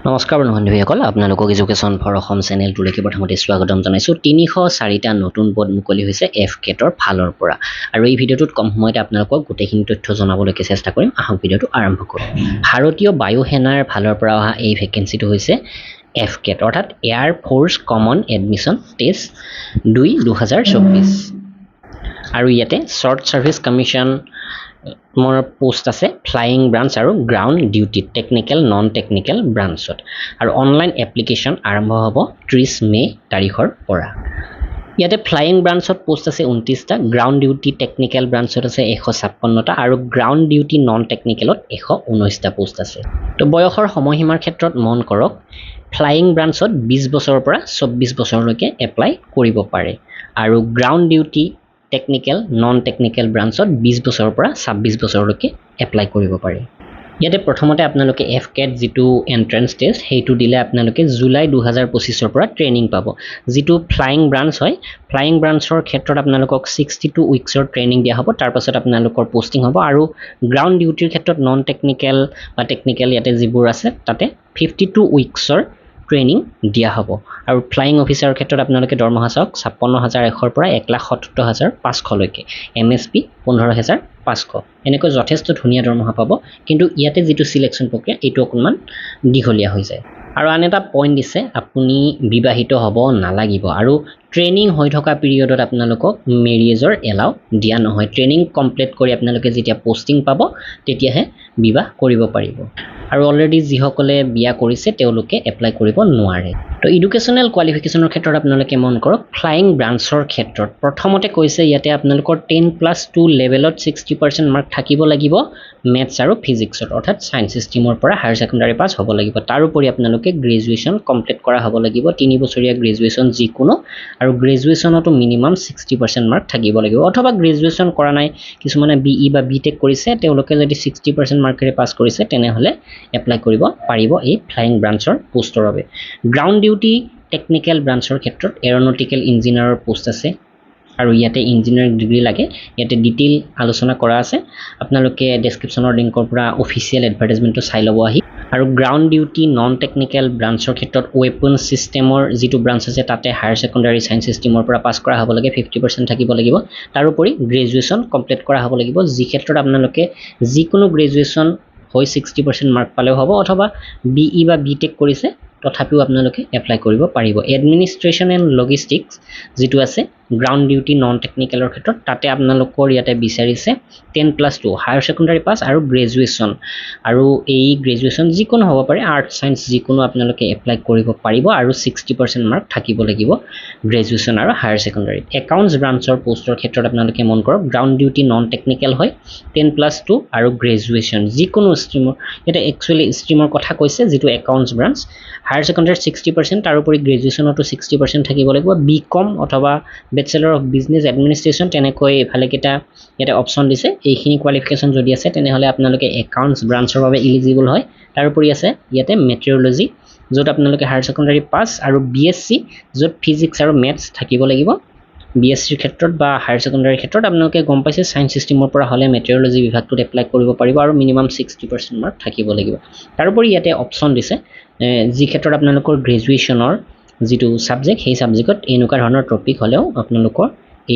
নমস্কাৰ বন্ধুসকল, আপোনালোকক এডুকেশ্যন ফৰ অসম চেনেলটোলৈকে প্ৰথমতে স্বাগতম জনাইছোঁ। 304টা নতুন পদ মুকলি হৈছে FCAT-ৰ ফালৰ পৰা, আৰু এই ভিডিঅ'টোত কম সময়তে আপোনালোকক গোটেইখিনি তথ্য জনাবলৈকে চেষ্টা কৰিম। আহক ভিডিঅ'টো আৰম্ভ কৰোঁ। ভাৰতীয় বায়ু সেনাৰ ফালৰ পৰা অহা এই ভেকেঞ্চিটো হৈছে FCAT, অৰ্থাৎ air force common admission test 2024, আৰু ইয়াতে শ্বৰ্ট ছাৰ্ভিচ কমিশ্যন মোৰ পোষ্ট আছে ফ্লাইং ব্ৰাঞ্চ আৰু গ্ৰাউণ্ড ডিউটিত টেকনিকেল নন টেকনিকেল ব্ৰাঞ্চত, আৰু অনলাইন এপ্লিকেশ্যন আৰম্ভ হ'ব 30 মে তাৰিখৰ পৰা। ইয়াতে ফ্লাইং ব্ৰাঞ্চত পোষ্ট আছে 29টা, গ্ৰাউণ্ড ডিউটি টেকনিকেল ব্ৰাঞ্চত আছে 156টা, আৰু গ্ৰাউণ্ড ডিউটি নন টেকনিকেলত 119টা পোষ্ট আছে। তো বয়সৰ সময়সীমাৰ ক্ষেত্ৰত মন কৰক, ফ্লাইং ব্ৰাঞ্চত 20 বছৰৰ পৰা 24 বছৰলৈকে এপ্লাই কৰিব পাৰে, আৰু ground duty technical non technical ব্ৰাঞ্চত 20 বছৰৰ পৰা 26 বছৰলৈকে এপ্লাই কৰিব পাৰে। ইয়াতে প্ৰথমতে আপোনালোকে FCAT যিটো এণ্ট্ৰেঞ্চ টেষ্ট সেইটো দিলে আপোনালোকে জুলাই 2025ৰ পৰা ট্ৰেইনিং পাব। যিটো ফ্লাইং ব্ৰাঞ্চ হয়, ফ্লাইং ব্ৰাঞ্চৰ ক্ষেত্ৰত আপোনালোকক 62 উইকছৰ ট্ৰেইনিং দিয়া হ'ব, তাৰপাছত আপোনালোকৰ পষ্টিং হ'ব, আৰু গ্ৰাউণ্ড ডিউটিৰ ক্ষেত্ৰত নন টেকনিকেল বা টেকনিকেল ইয়াতে যিবোৰ আছে তাতে 52 উইকছৰ ট্ৰেইনিং দিয়া হ'ব। আৰু ফ্লাইং অফিচাৰৰ ক্ষেত্ৰত আপোনালোকে দৰমহা চাওক 56,100ৰ পৰা 1,77,500লৈকে, MSP 15,500, এনেকৈ যথেষ্ট ধুনীয়া দৰমহা পাব। কিন্তু ইয়াতে যিটো চিলেকশ্যন প্ৰক্ৰিয়া এইটো অকণমান দীঘলীয়া হৈ যায়। আৰু আন এটা পইণ্ট দিছে, আপুনি বিবাহিত হ'ব নালাগিব, আৰু ট্ৰেইনিং হৈ থকা পিৰিয়ডত আপোনালোকক মেৰিয়েজৰ এলাউ দিয়া নহয়। ট্ৰেইনিং কমপ্লিট কৰি আপোনালোকে যেতিয়া পষ্টিং পাব তেতিয়াহে বিবাহ কৰিব পাৰিব, আৰু অলৰেডি যিসকলে বিয়া কৰিছে তেওঁলোকে এপ্লাই কৰিব নোৱাৰে। তো এডুকেশ্যনেল কোৱালিফিকেশ্যনৰ ক্ষেত্ৰত আপোনালোকে মন কৰক, ফ্লাইং ব্ৰাঞ্চৰ ক্ষেত্ৰত প্ৰথমতে কৈছে ইয়াতে আপোনালোকৰ 10+2 লেভেলত 60% মাৰ্ক থাকিব লাগিব মেথছ আৰু ফিজিক্সত, অৰ্থাৎ ছায়েন্স ষ্ট্ৰীমৰ পৰা হায়াৰ ছেকেণ্ডাৰী পাছ হ'ব লাগিব। তাৰোপৰি আপোনালোকে গ্ৰেজুৱেশ্যন কমপ্লিট কৰা হ'ব লাগিব, 3 বছৰীয়া গ্ৰেজুৱেশ্যন যিকোনো, আৰু গ্ৰেজুৱেশ্যনতো মিনিমাম 60% মাৰ্ক থাকিব লাগিব, অথবা গ্ৰেজুৱেশ্যন কৰা নাই, কিছুমানে BE বা BTech কৰিছে, তেওঁলোকে যদি 60% মাৰ্কেৰে পাছ কৰিছে তেনেহ'লে এপ্লাই কৰিব পাৰিব এই ফ্লাইং ব্ৰাঞ্চৰ পোষ্টৰ বাবে। গ্ৰাউণ্ড ডিউটি টেকনিকেল ব্ৰাঞ্চৰ ক্ষেত্ৰত এৰ'নটিকেল ইঞ্জিনিয়াৰৰ পোষ্ট আছে, আৰু ইয়াতে ইঞ্জিনিয়াৰিং ডিগ্ৰী লাগে। ইয়াতে ডিটেইল আলোচনা কৰা আছে, আপোনালোকে ডেছক্ৰিপশ্যনৰ লিংকৰ পৰা অফিচিয়েল এডভাৰটাইজমেণ্টটো চাই ল'ব আহি। আৰু গ্ৰাউণ্ড ডিউটি নন টেকনিকেল ব্ৰাঞ্চৰ ক্ষেত্ৰত ৱেপন ছিষ্টেমৰ যিটো ব্ৰাঞ্চ আছে তাতে হায়াৰ ছেকেণ্ডাৰী ছায়েন্স ষ্ট্ৰীমৰ পৰা পাছ কৰা হ'ব লাগে, 50% থাকিব লাগিব। তাৰোপৰি গ্ৰেজুৱেশ্যন কমপ্লিট কৰা হ'ব লাগিব, যি ক্ষেত্ৰত আপোনালোকে যিকোনো গ্ৰেজুৱেশ্যন হৈ 60% মাৰ্ক পালেও হ'ব, অথবা BE বা BTech কৰিছে তথাপিও আপোনালোকে এপ্লাই কৰিব পাৰিব। এডমিনিষ্ট্ৰেশ্যন এণ্ড লজিষ্টিক্স যিটো আছে গ্ৰাউণ্ড ডিউটি নন টেকনিকেলৰ ক্ষেত্ৰত, তাতে আপোনালোকৰ ইয়াতে বিচাৰিছে 10+2 হায়াৰ ছেকেণ্ডাৰী পাছ আৰু গ্ৰেজুৱেশ্যন, আৰু এই গ্ৰেজুৱেশ্যন যিকোনো হ'ব পাৰে, আৰ্টছ ছায়েন্স যিকোনো আপোনালোকে এপ্লাই কৰিব পাৰিব, আৰু 60% মাৰ্ক থাকিব লাগিব গ্ৰেজুৱেশ্যন আৰু হায়াৰ ছেকেণ্ডাৰীত। একাউণ্টছ ব্ৰাঞ্চৰ পোষ্টৰ ক্ষেত্ৰত আপোনালোকে মন কৰক, গ্ৰাউণ্ড ডিউটি নন টেকনিকেল হয়, 10+2 আৰু গ্ৰেজুৱেশ্যন যিকোনো ষ্ট্ৰীমৰ, ইয়াতে একচুৱেলি ষ্ট্ৰীমৰ কথা কৈছে যিটো একাউণ্টছ ব্ৰাঞ্চ। হায়াৰ ছেকেণ্ডাৰীত 60%, তাৰোপৰি গ্ৰেজুৱেশ্যনতো 60% থাকিব লাগিব। BCom অথবা বেচেলৰ অফ বিজনেছ এডমিনিষ্ট্ৰেশ্যন, তেনেকৈ এফালেকেইটা ইয়াতে অপশ্যন দিছে। এইখিনি কোৱালিফিকেশ্যন যদি আছে তেনেহ'লে আপোনালোকে একাউণ্টছ ব্ৰাঞ্চৰ বাবে ইলিজিবল হয়। তাৰোপৰি আছে ইয়াতে মেট্ৰিঅ'লজি, য'ত আপোনালোকে হায়াৰ ছেকেণ্ডাৰী পাছ, আৰু BSc য'ত ফিজিক্স আৰু মেথছ থাকিব লাগিব। BScৰ ক্ষেত্ৰত বা হায়াৰ ছেকেণ্ডাৰীৰ ক্ষেত্ৰত আপোনালোকে গম পাইছে ছায়েন্স ষ্ট্ৰীমৰ পৰা হ'লে মেট্ৰিঅ'লজি বিভাগটোত এপ্লাই কৰিব পাৰিব, আৰু মিনিমাম 60% মাৰ্ক থাকিব লাগিব। তাৰোপৰি ইয়াতে অপশ্যন দিছে যি ক্ষেত্ৰত আপোনালোকৰ গ্ৰেজুৱেশ্যনৰ যিটো ছাবজেক্ট, সেই ছাবজেক্টত এনেকুৱা ধৰণৰ টপিক হ'লেও আপোনালোকৰ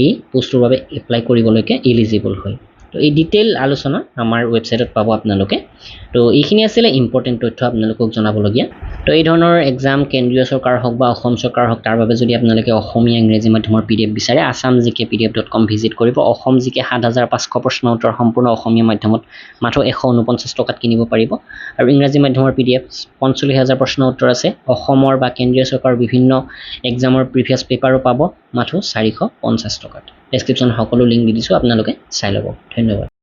এই পোষ্টটোৰ বাবে এপ্লাই কৰিবলৈকে ইলিজিবল হয়। তো এই ডিটেইল আলোচনা আমাৰ ৱেবছাইটত পাব আপোনালোকে। তো এইখিনি আছিলে ইম্পৰ্টেণ্ট তথ্য আপোনালোকক জনাবলগীয়া। তো এই ধৰণৰ এক্সাম কেন্দ্ৰীয় চৰকাৰ হওক বা অসম চৰকাৰ হওক, তাৰ বাবে যদি আপোনালোকে অসমীয়া ইংৰাজী মাধ্যমৰ PDF বিচাৰে, assamgkpdf.com ভিজিট কৰিব। অসম জিকে 7,500 প্ৰশ্ন উত্তৰ সম্পূৰ্ণ অসমীয়া মাধ্যমত মাত্ৰ 149 টকাত কিনিব পাৰিব, আৰু ইংৰাজী মাধ্যমৰ PDF 45,000 প্ৰশ্ন উত্তৰ আছে। অসমৰ বা কেন্দ্ৰীয় চৰকাৰৰ বিভিন্ন এক্সামৰ প্ৰিভিয়াছ পেপাৰো পাব মাত্ৰ 450 টকাত। ডেছক্ৰিপশ্যন সকলো লিংক দি দিছোঁ, আপোনালোকে চাই ল'ব। ধন্যবাদ।